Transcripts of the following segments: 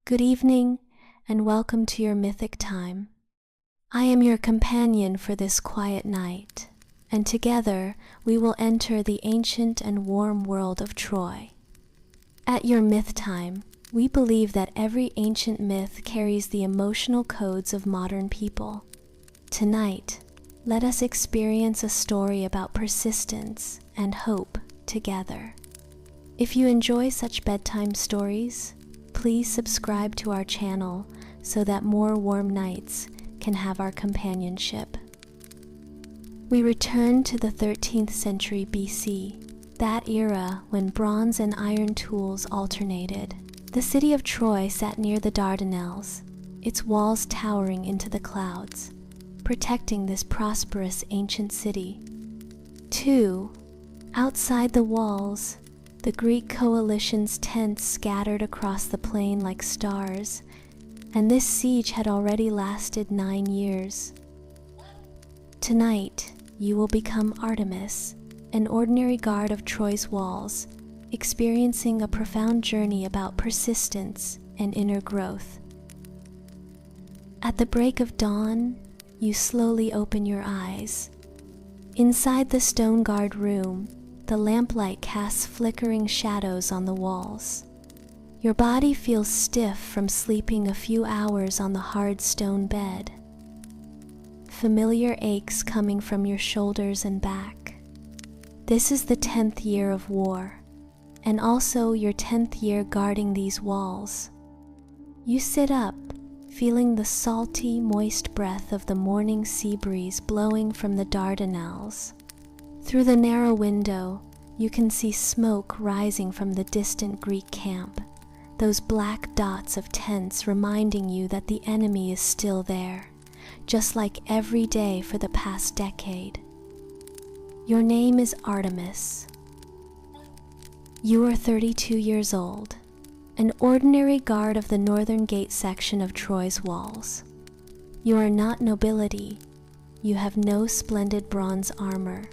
Good evening, and welcome to your mythic time. I am your companion for this quiet night, and together we will enter the ancient and warm world of Troy. At your myth time, we believe that every ancient myth carries the emotional codes of modern people. Tonight, let us experience a story about persistence and hope together. If you enjoy such bedtime stories, please subscribe to our channel so that more warm nights can have our companionship. We return to the 13th century BC, that era when bronze and iron tools alternated. The city of Troy sat near the Dardanelles, its walls towering into the clouds, protecting this prosperous ancient city. 2. Outside the walls, the Greek coalition's tents scattered across the plain like stars, and this siege had already lasted 9 years. Tonight, you will become Artemis, an ordinary guard of Troy's walls, experiencing a profound journey about persistence and inner growth. At the break of dawn, you slowly open your eyes. Inside the stone guard room, the lamplight casts flickering shadows on the walls. Your body feels stiff from sleeping a few hours on the hard stone bed. Familiar aches coming from your shoulders and back. This is the 10th year of war, and also your 10th year guarding these walls. You sit up, feeling the salty, moist breath of the morning sea breeze blowing from the Dardanelles. Through the narrow window, you can see smoke rising from the distant Greek camp, those black dots of tents reminding you that the enemy is still there, just like every day for the past decade. Your name is Artemis. You are 32 years old, an ordinary guard of the northern gate section of Troy's walls. You are not nobility. You have no splendid bronze armor,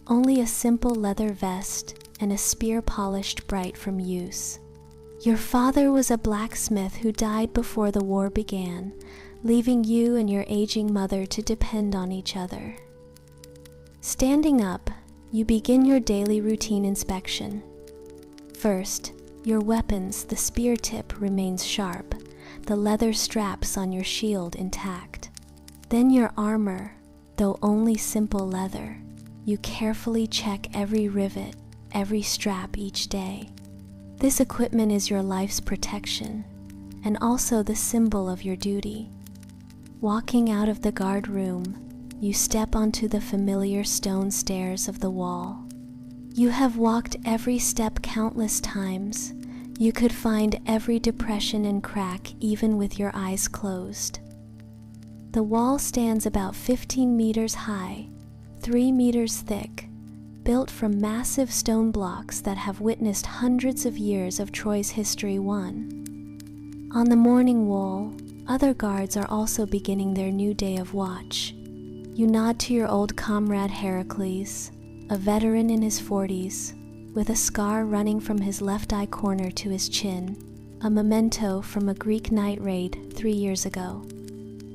only a simple leather vest and a spear polished bright from use. Your father was a blacksmith who died before the war began, leaving you and your aging mother to depend on each other. Standing up, you begin your daily routine inspection. First, your weapons, the spear tip remains sharp, the leather straps on your shield intact. Then your armor, though only simple leather. You carefully check every rivet, every strap each day. This equipment is your life's protection, and also the symbol of your duty. Walking out of the guard room, you step onto the familiar stone stairs of the wall. You have walked every step countless times. You could find every depression and crack even with your eyes closed. The wall stands about 15 meters high, 3 meters thick, built from massive stone blocks that have witnessed hundreds of years of Troy's history won. On the morning wall, other guards are also beginning their new day of watch. You nod to your old comrade Heracles, a veteran in his 40s, with a scar running from his left eye corner to his chin, a memento from a Greek night raid 3 years ago.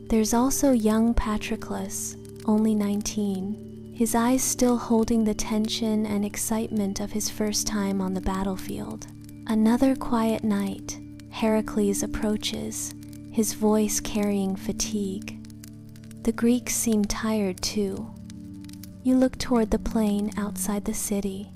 There's also young Patroclus, only 19, his eyes still holding the tension and excitement of his first time on the battlefield. Another quiet night, Heracles approaches, his voice carrying fatigue. The Greeks seem tired too. You look toward the plain outside the city.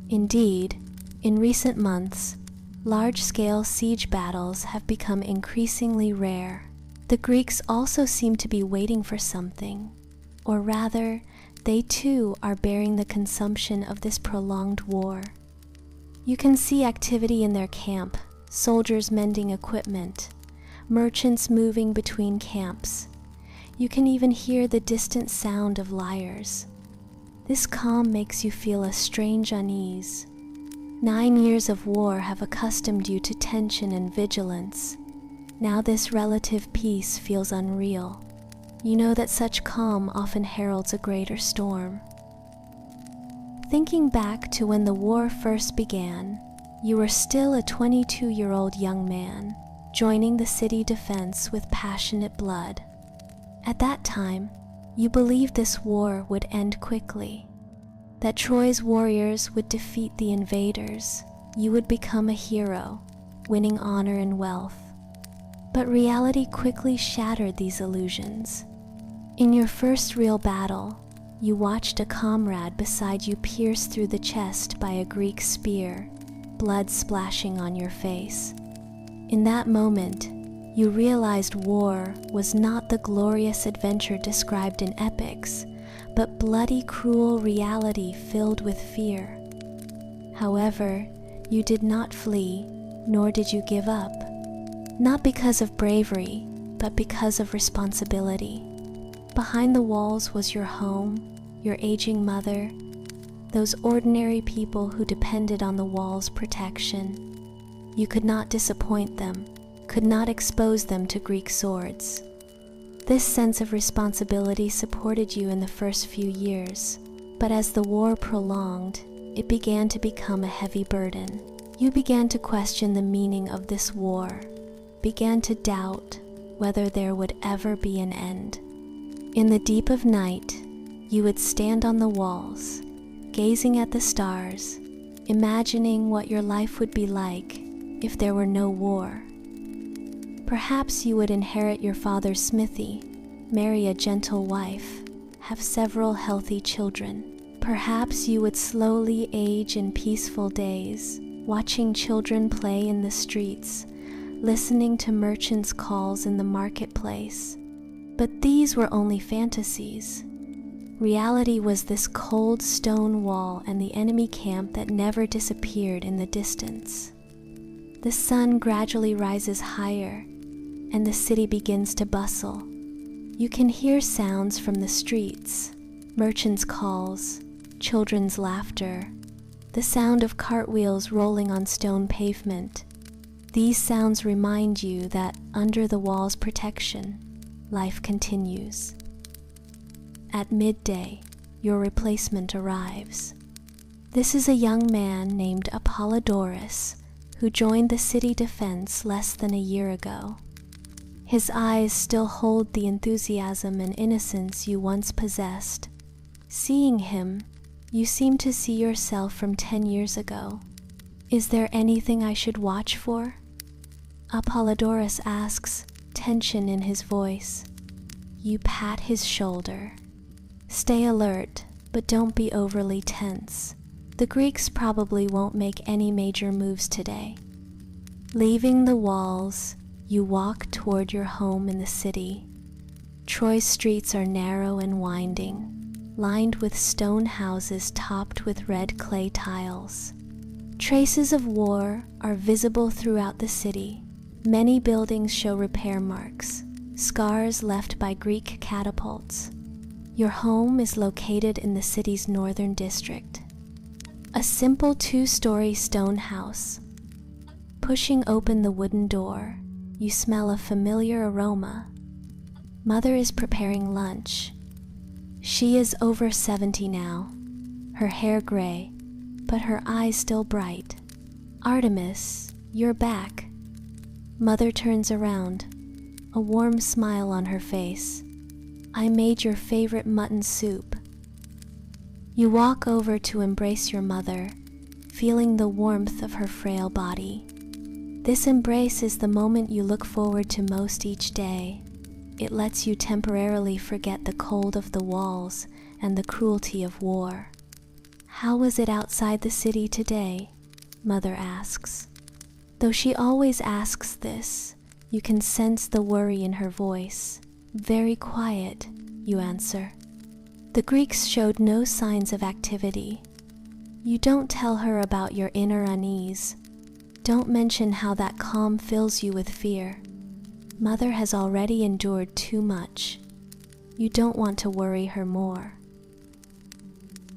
Indeed, in recent months, large-scale siege battles have become increasingly rare. The Greeks also seem to be waiting for something, or rather, they too are bearing the consumption of this prolonged war. You can see activity in their camp, soldiers mending equipment, merchants moving between camps. You can even hear the distant sound of lyres. This calm makes you feel a strange unease. 9 years of war have accustomed you to tension and vigilance. Now this relative peace feels unreal. You know that such calm often heralds a greater storm. Thinking back to when the war first began, you were still a 22-year-old young man. joining the city defense with passionate blood. At that time, you believed this war would end quickly, that Troy's warriors would defeat the invaders. You would become a hero, winning honor and wealth. But reality quickly shattered these illusions. In your first real battle, you watched a comrade beside you pierced through the chest by a Greek spear, blood splashing on your face. In that moment, you realized war was not the glorious adventure described in epics, but bloody, cruel reality filled with fear. However, you did not flee, nor did you give up. Not because of bravery, but because of responsibility. Behind the walls was your home, your aging mother, those ordinary people who depended on the wall's protection. You could not disappoint them, could not expose them to Greek swords. This sense of responsibility supported you in the first few years, but as the war prolonged, it began to become a heavy burden. You began to question the meaning of this war, began to doubt whether there would ever be an end. In the deep of night, you would stand on the walls, gazing at the stars, imagining what your life would be like if there were no war. Perhaps you would inherit your father's smithy, marry a gentle wife, have several healthy children. Perhaps you would slowly age in peaceful days, watching children play in the streets, listening to merchants' calls in the marketplace. But these were only fantasies. Reality was this cold stone wall and the enemy camp that never disappeared in the distance. The sun gradually rises higher, and the city begins to bustle. You can hear sounds from the streets, merchants' calls, children's laughter, the sound of cartwheels rolling on stone pavement. These sounds remind you that under the wall's protection, life continues. At midday, your replacement arrives. This is a young man named Apollodorus who joined the city defense less than a year ago. His eyes still hold the enthusiasm and innocence you once possessed. Seeing him, you seem to see yourself from 10 years ago. Is there anything I should watch for? Apollodorus asks, tension in his voice. You pat his shoulder. Stay alert, but don't be overly tense. The Greeks probably won't make any major moves today. Leaving the walls, you walk toward your home in the city. Troy's streets are narrow and winding, lined with stone houses topped with red clay tiles. Traces of war are visible throughout the city. Many buildings show repair marks, scars left by Greek catapults. Your home is located in the city's northern district. A simple 2-story stone house. Pushing open the wooden door, you smell a familiar aroma. Mother is preparing lunch. She is over 70 now, her hair gray, but her eyes still bright. Artemis, you're back. Mother turns around, a warm smile on her face. I made your favorite mutton soup. You walk over to embrace your mother, feeling the warmth of her frail body. This embrace is the moment you look forward to most each day. It lets you temporarily forget the cold of the walls and the cruelty of war. How was it outside the city today? Mother asks. Though she always asks this, you can sense the worry in her voice. Very quiet, you answer. The Greeks showed no signs of activity. You don't tell her about your inner unease. Don't mention how that calm fills you with fear. Mother has already endured too much. You don't want to worry her more.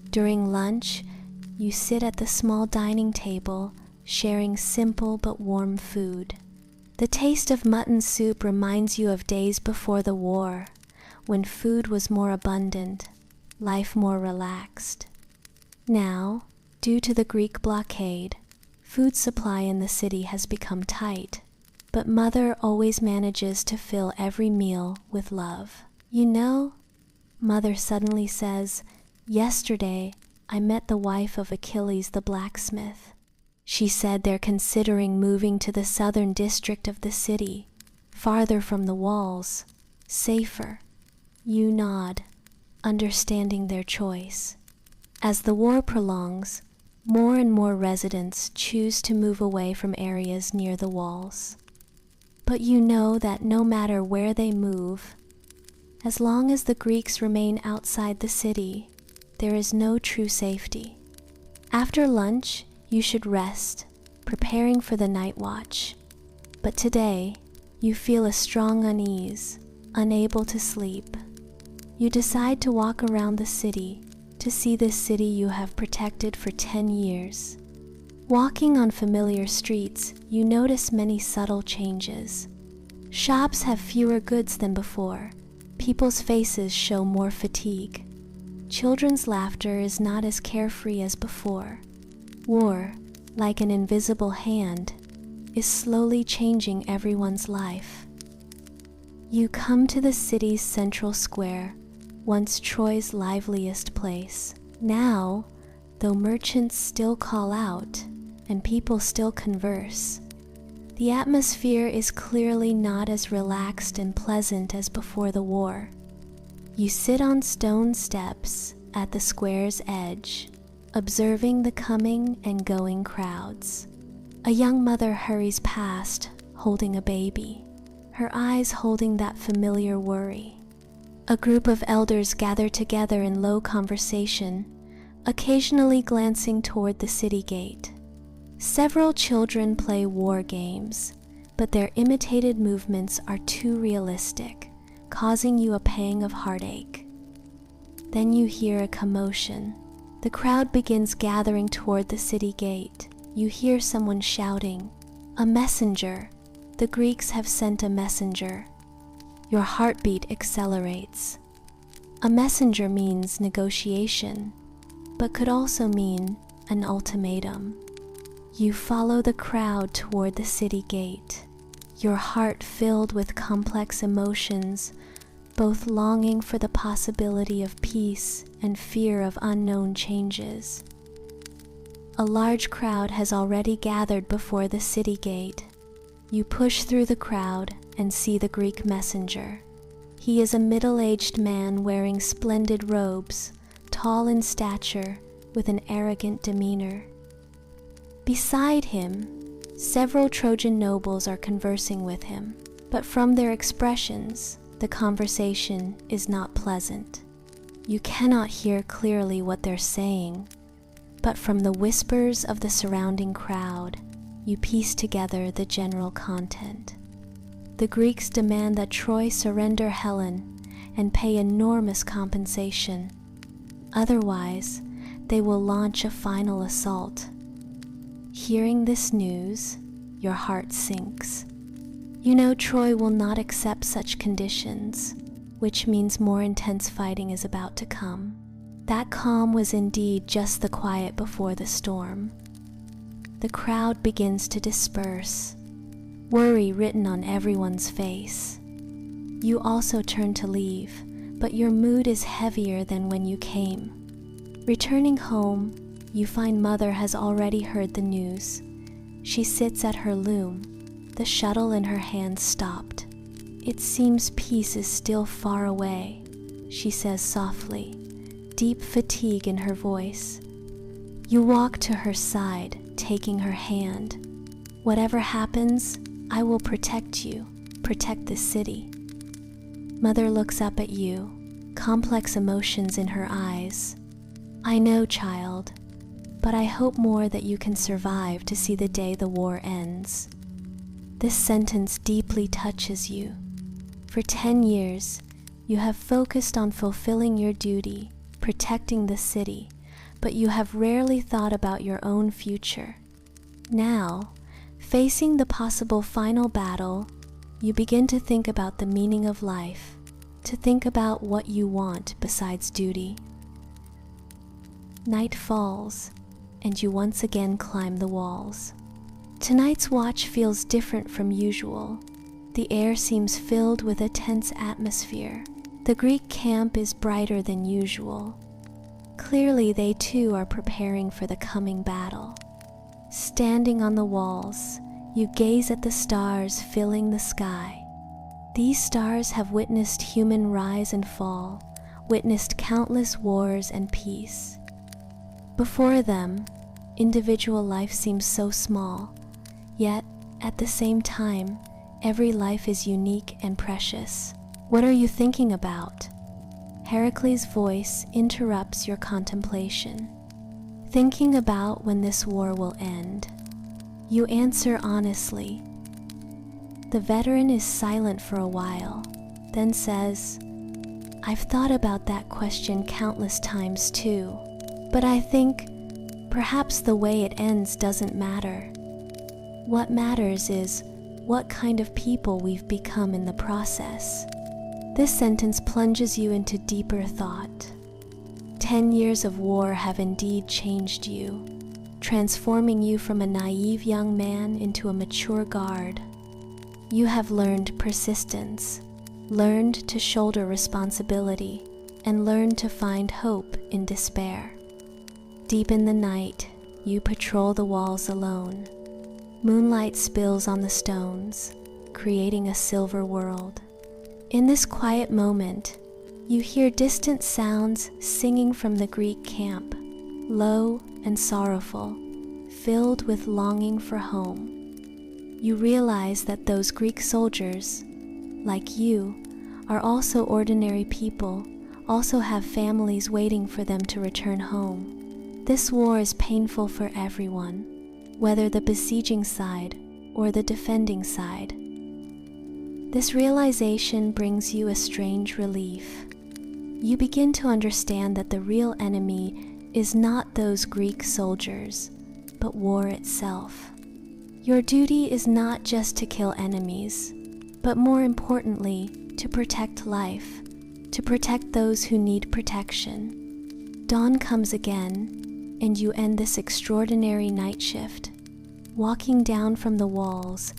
During lunch, you sit at the small dining table, sharing simple but warm food. The taste of mutton soup reminds you of days before the war, when food was more abundant, life more relaxed. Now, due to the Greek blockade, food supply in the city has become tight, but Mother always manages to fill every meal with love. You know, Mother suddenly says, "Yesterday, I met the wife of Achilles the blacksmith. She said they're considering moving to the southern district of the city, farther from the walls, safer." You nod, understanding their choice. As the war prolongs, more and more residents choose to move away from areas near the walls. But you know that no matter where they move, as long as the Greeks remain outside the city, there is no true safety. After lunch, you should rest, preparing for the night watch. But today, you feel a strong unease, unable to sleep. You decide to walk around the city to see this city you have protected for 10 years. Walking on familiar streets, you notice many subtle changes. Shops have fewer goods than before. People's faces show more fatigue. Children's laughter is not as carefree as before. War, like an invisible hand, is slowly changing everyone's life. You come to the city's central square, once Troy's liveliest place. Now, though merchants still call out and people still converse, the atmosphere is clearly not as relaxed and pleasant as before the war. You sit on stone steps at the square's edge, observing the coming and going crowds. A young mother hurries past, holding a baby, her eyes holding that familiar worry. A group of elders gather together in low conversation, occasionally glancing toward the city gate. Several children play war games, but their imitated movements are too realistic, causing you a pang of heartache. Then you hear a commotion. The crowd begins gathering toward the city gate. You hear someone shouting, "A messenger! The Greeks have sent a messenger." Your heartbeat accelerates. A messenger means negotiation, but could also mean an ultimatum. You follow the crowd toward the city gate, your heart filled with complex emotions, both longing for the possibility of peace and fear of unknown changes. A large crowd has already gathered before the city gate. You push through the crowd and see the Greek messenger. He is a middle-aged man wearing splendid robes, tall in stature, with an arrogant demeanor. Beside him, several Trojan nobles are conversing with him, but from their expressions, the conversation is not pleasant. You cannot hear clearly what they're saying, but from the whispers of the surrounding crowd, you piece together the general content. The Greeks demand that Troy surrender Helen and pay enormous compensation. Otherwise, they will launch a final assault. Hearing this news, your heart sinks. You know Troy will not accept such conditions, which means more intense fighting is about to come. That calm was indeed just the quiet before the storm. The crowd begins to disperse, worry written on everyone's face. You also turn to leave, but your mood is heavier than when you came. Returning home, you find Mother has already heard the news. She sits at her loom, the shuttle in her hand stopped. "It seems peace is still far away," she says softly, deep fatigue in her voice. You walk to her side, taking her hand. "Whatever happens, I will protect you, protect this city." Mother looks up at you, complex emotions in her eyes. "I know, child, but I hope more that you can survive to see the day the war ends." This sentence deeply touches you. For 10 years, you have focused on fulfilling your duty, protecting the city, but you have rarely thought about your own future. Now, facing the possible final battle, you begin to think about the meaning of life, to think about what you want besides duty. Night falls, and you once again climb the walls. Tonight's watch feels different from usual. The air seems filled with a tense atmosphere. The Greek camp is brighter than usual. Clearly, they too are preparing for the coming battle. Standing on the walls, you gaze at the stars filling the sky. These stars have witnessed human rise and fall, witnessed countless wars and peace. Before them, individual life seems so small, yet at the same time, every life is unique and precious. What are you thinking about? Heracles' voice interrupts your contemplation. Thinking about when this war will end. You answer honestly. The veteran is silent for a while, then says, "I've thought about that question countless times too, but I think perhaps the way it ends doesn't matter. What matters is what kind of people we've become in the process." This sentence plunges you into deeper thought. 10 years of war have indeed changed you, transforming you from a naive young man into a mature guard. You have learned persistence, learned to shoulder responsibility, and learned to find hope in despair. Deep in the night, you patrol the walls alone. Moonlight spills on the stones, creating a silver world. In this quiet moment, you hear distant sounds singing from the Greek camp, low and sorrowful, filled with longing for home. You realize that those Greek soldiers, like you, are also ordinary people, also have families waiting for them to return home. This war is painful for everyone, whether the besieging side or the defending side. This realization brings you a strange relief. You begin to understand that the real enemy is not those Greek soldiers, but war itself. Your duty is not just to kill enemies, but more importantly, to protect life, to protect those who need protection. Dawn comes again, and you end this extraordinary night shift. Walking down from the walls,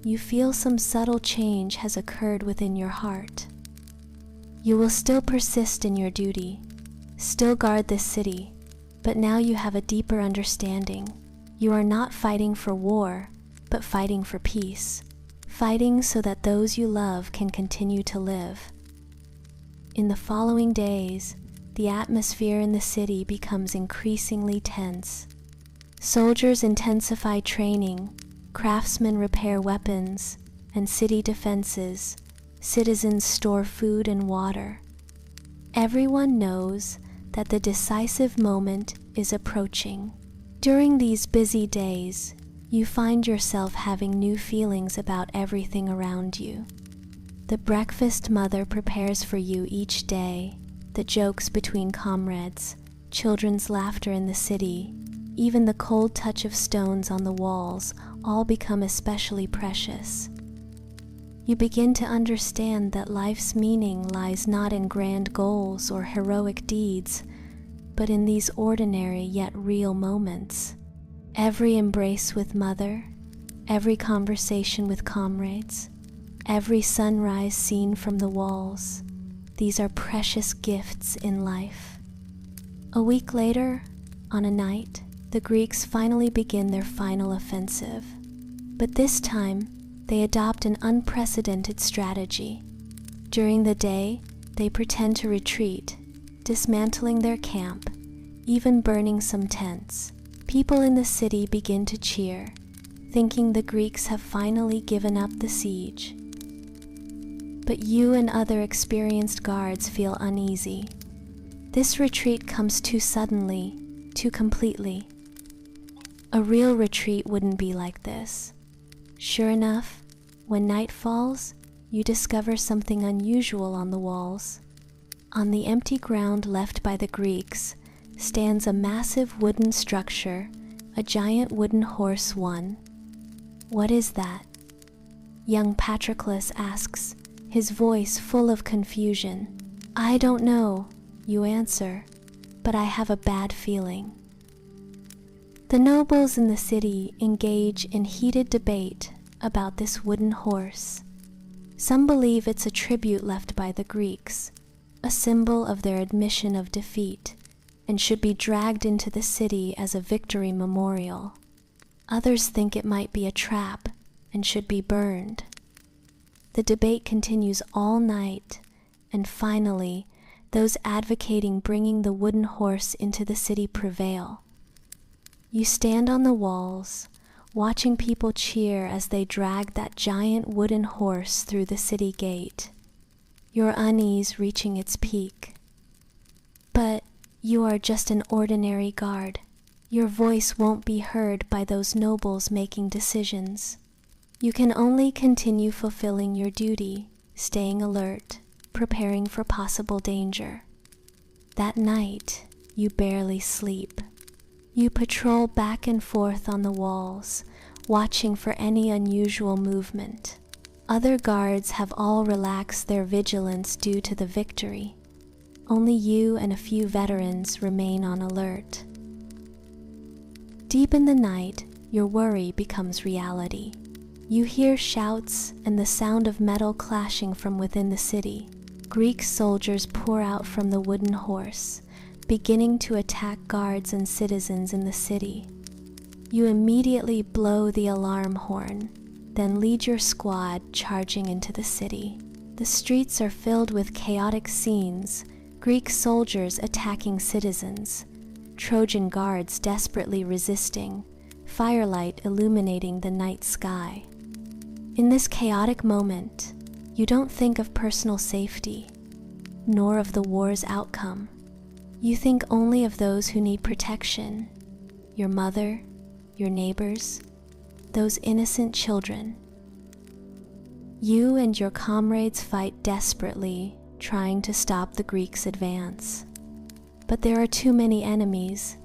you feel some subtle change has occurred within your heart. You will still persist in your duty, still guard this city, but now you have a deeper understanding. You are not fighting for war, but fighting for peace, fighting so that those you love can continue to live. In the following days, the atmosphere in the city becomes increasingly tense. Soldiers intensify training, craftsmen repair weapons and city defenses, citizens store food and water. Everyone knows that the decisive moment is approaching. During these busy days, you find yourself having new feelings about everything around you. The breakfast mother prepares for you each day, the jokes between comrades, children's laughter in the city, even the cold touch of stones on the walls all become especially precious. You begin to understand that life's meaning lies not in grand goals or heroic deeds, but in these ordinary yet real moments. Every embrace with mother, every conversation with comrades, every sunrise seen from the walls, these are precious gifts in life. A week later, on a night, the Greeks finally begin their final offensive. But this time, they adopt an unprecedented strategy. During the day, they pretend to retreat, dismantling their camp, even burning some tents. People in the city begin to cheer, thinking the Greeks have finally given up the siege. But you and other experienced guards feel uneasy. This retreat comes too suddenly, too completely. A real retreat wouldn't be like this. Sure enough, when night falls, you discover something unusual on the walls. On the empty ground left by the Greeks stands a massive wooden structure, a giant wooden horse one. What is that? Young Patroclus asks, his voice full of confusion. I don't know, you answer, but I have a bad feeling. The nobles in the city engage in heated debate about this wooden horse. Some believe it's a tribute left by the Greeks, a symbol of their admission of defeat, and should be dragged into the city as a victory memorial. Others think it might be a trap and should be burned. The debate continues all night, and finally, those advocating bringing the wooden horse into the city prevail. You stand on the walls, watching people cheer as they drag that giant wooden horse through the city gate, your unease reaching its peak. But you are just an ordinary guard. Your voice won't be heard by those nobles making decisions. You can only continue fulfilling your duty, staying alert, preparing for possible danger. That night, you barely sleep. You patrol back and forth on the walls, watching for any unusual movement. Other guards have all relaxed their vigilance due to the victory. Only you and a few veterans remain on alert. Deep in the night, your worry becomes reality. You hear shouts and the sound of metal clashing from within the city. Greek soldiers pour out from the wooden horse, beginning to attack guards and citizens in the city. You immediately blow the alarm horn, then lead your squad charging into the city. The streets are filled with chaotic scenes, Greek soldiers attacking citizens, Trojan guards desperately resisting, firelight illuminating the night sky. In this chaotic moment, you don't think of personal safety, nor of the war's outcome. You think only of those who need protection, your mother, your neighbors, those innocent children. You and your comrades fight desperately, trying to stop the Greeks' advance. But there are too many enemies,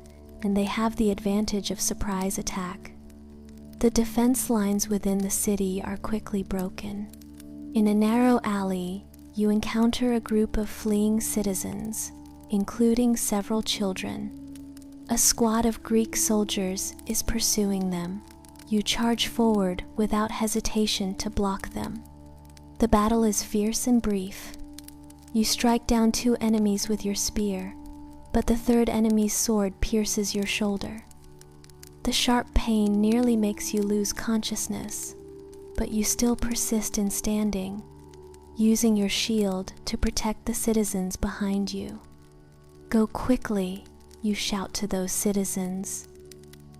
and they have the advantage of surprise attack. The defense lines within the city are quickly broken. In a narrow alley, you encounter a group of fleeing citizens, including several children. A squad of Greek soldiers is pursuing them. You charge forward without hesitation to block them. The battle is fierce and brief. You strike down 2 enemies with your spear, but the third enemy's sword pierces your shoulder. The sharp pain nearly makes you lose consciousness, but you still persist in standing, using your shield to protect the citizens behind you. Go quickly, you shout to those citizens.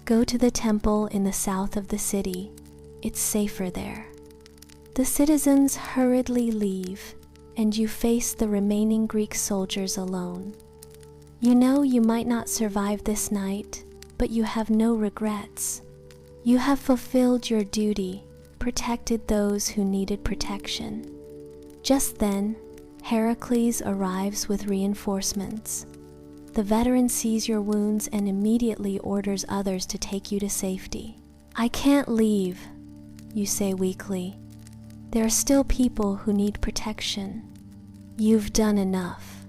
Go to the temple in the south of the city. It's safer there. The citizens hurriedly leave, and you face the remaining Greek soldiers alone. You know you might not survive this night, but you have no regrets. You have fulfilled your duty, protected those who needed protection. Just then, Heracles arrives with reinforcements. The veteran sees your wounds and immediately orders others to take you to safety. "I can't leave," you say weakly. "There are still people who need protection." "You've done enough,"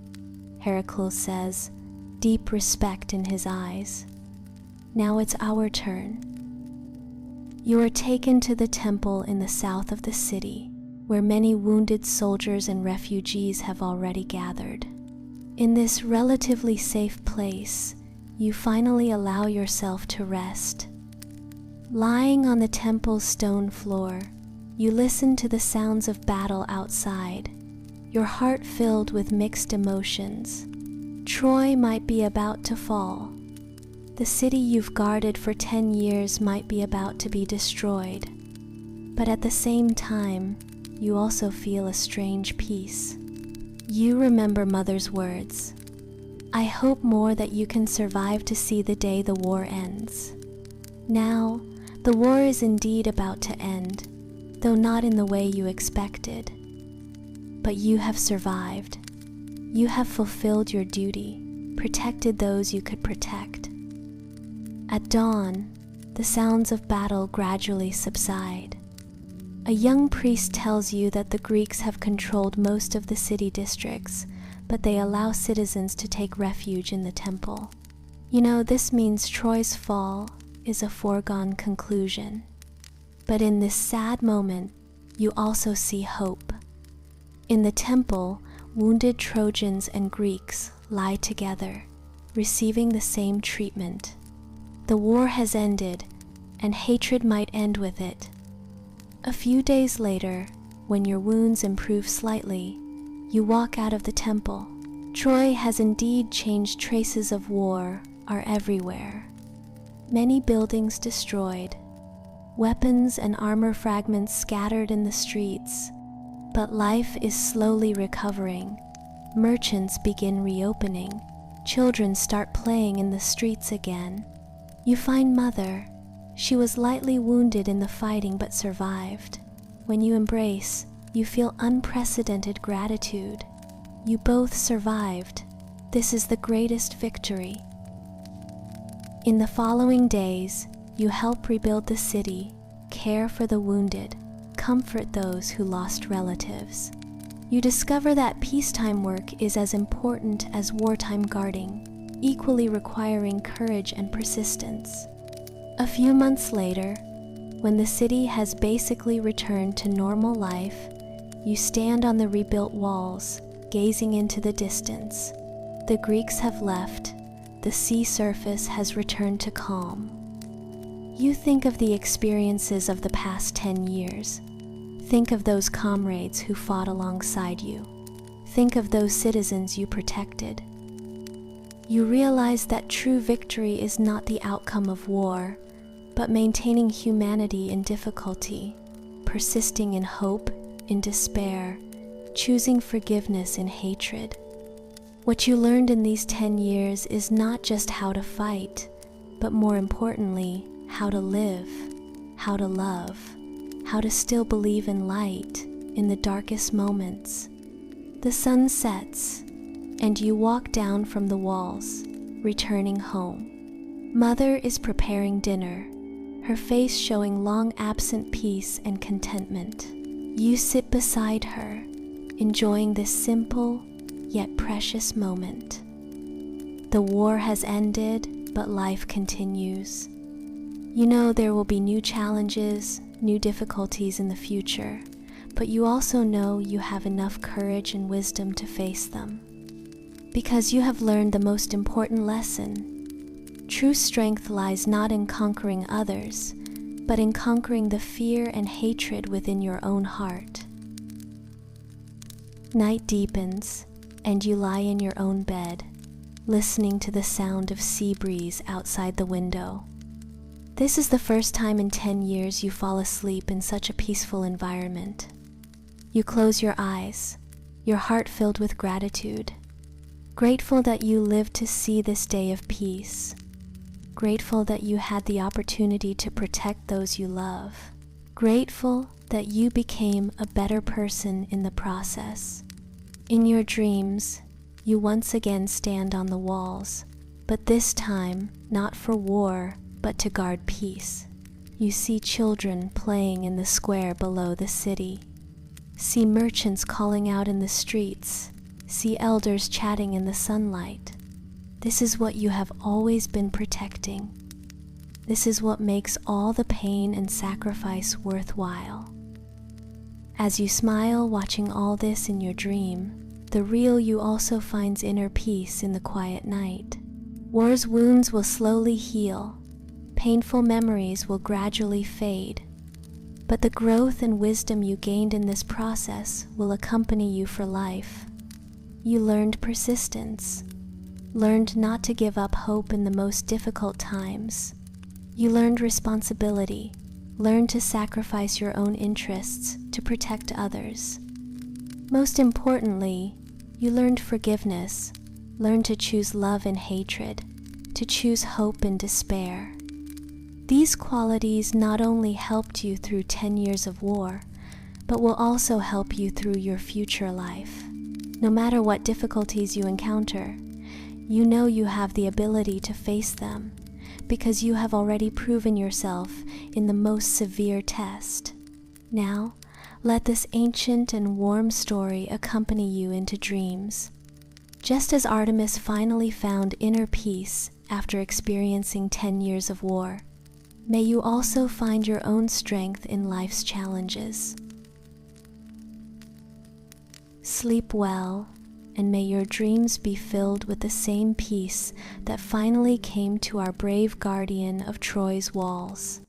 Heracles says, deep respect in his eyes. "Now it's our turn." You are taken to the temple in the south of the city, where many wounded soldiers and refugees have already gathered. In this relatively safe place, you finally allow yourself to rest. Lying on the temple's stone floor, you listen to the sounds of battle outside, your heart filled with mixed emotions. Troy might be about to fall. The city you've guarded for 10 years might be about to be destroyed. But at the same time, you also feel a strange peace. You remember Mother's words, "I hope more that you can survive to see the day the war ends." Now, the war is indeed about to end, though not in the way you expected. But you have survived. You have fulfilled your duty, protected those you could protect. At dawn, the sounds of battle gradually subside. A young priest tells you that the Greeks have controlled most of the city districts, but they allow citizens to take refuge in the temple. You know, this means Troy's fall is a foregone conclusion. But in this sad moment, you also see hope. In the temple, wounded Trojans and Greeks lie together, receiving the same treatment. The war has ended, and hatred might end with it. A few days later, when your wounds improve slightly, you walk out of the temple. Troy has indeed changed. Traces of war are everywhere. Many buildings destroyed, weapons and armor fragments scattered in the streets. But life is slowly recovering. Merchants begin reopening. Children start playing in the streets again. You find Mother. She was lightly wounded in the fighting but survived. When you embrace, you feel unprecedented gratitude. You both survived. This is the greatest victory. In the following days, you help rebuild the city, care for the wounded, comfort those who lost relatives. You discover that peacetime work is as important as wartime guarding, equally requiring courage and persistence. A few months later, when the city has basically returned to normal life, you stand on the rebuilt walls, gazing into the distance. The Greeks have left. The sea surface has returned to calm. You think of the experiences of the past 10 years. Think of those comrades who fought alongside you. Think of those citizens you protected. You realize that true victory is not the outcome of war, but maintaining humanity in difficulty, persisting in hope, in despair, choosing forgiveness in hatred. What you learned in these 10 years is not just how to fight, but more importantly, how to live, how to love, how to still believe in light in the darkest moments. The sun sets, and you walk down from the walls, returning home. Mother is preparing dinner, her face showing long-absent peace and contentment. You sit beside her, enjoying this simple yet precious moment. The war has ended, but life continues. You know there will be new challenges, new difficulties in the future, but you also know you have enough courage and wisdom to face them. Because you have learned the most important lesson. True strength lies not in conquering others, but in conquering the fear and hatred within your own heart. Night deepens, and you lie in your own bed, listening to the sound of sea breeze outside the window. This is the first time in 10 years you fall asleep in such a peaceful environment. You close your eyes, your heart filled with gratitude, grateful that you lived to see this day of peace, grateful that you had the opportunity to protect those you love, grateful that you became a better person in the process. In your dreams, you once again stand on the walls, but this time not for war, but to guard peace. You see children playing in the square below the city, see merchants calling out in the streets, see elders chatting in the sunlight. This is what you have always been protecting. This is what makes all the pain and sacrifice worthwhile. As you smile watching all this in your dream, the real you also finds inner peace in the quiet night. War's wounds will slowly heal. Painful memories will gradually fade. But the growth and wisdom you gained in this process will accompany you for life. You learned persistence, learned not to give up hope in the most difficult times. You learned responsibility, learned to sacrifice your own interests to protect others. Most importantly, you learned forgiveness, learned to choose love and hatred, to choose hope and despair. These qualities not only helped you through 10 years of war, but will also help you through your future life. No matter what difficulties you encounter, you know you have the ability to face them because you have already proven yourself in the most severe test. Now, let this ancient and warm story accompany you into dreams. Just as Artemis finally found inner peace after experiencing 10 years of war, May you also find your own strength in life's challenges. Sleep well, and may your dreams be filled with the same peace that finally came to our brave guardian of Troy's walls.